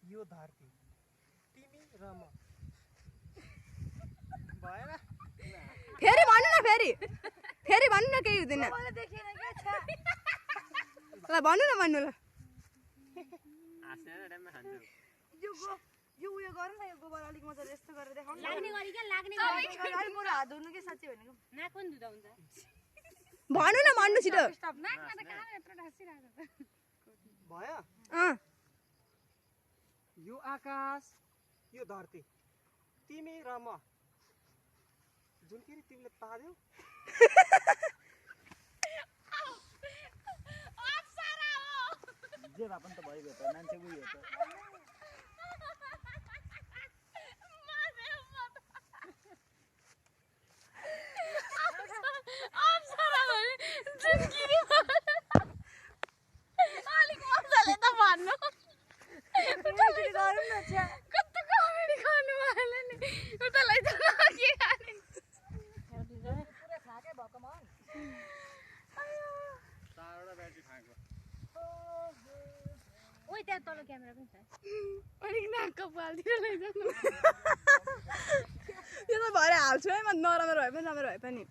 यो धरती तिमी र म भएन फेरि भन्नु न फेरि भन्नु न केही हुँदैन ल भन्नु न ल यो उयो गर्नु न यो गोबर अलिक मजाले यस्तो गरेर देखाउनु लाग्ने गरी के लाग्ने गरी अलि मोर हात धुनु के साच्चै भनेको नाक पनि धुदा हुन्छ भन्नु छिटो स्टप नाकमा त कहाँ यत्रो ढासिरहेको छ भयो यो आकाश यो धरती तिमी र म जुनखेरि तिमीले तार्यौ जे भए पनि त भइगयो त मान्छे उयो त ओइ त्यहाँ तल क्यामेरा पनि छ अलिक नाकको पालतिर लैजानु यो त भरे हाल्छु है म नराम्रो भए पनि राम्रो भए पनि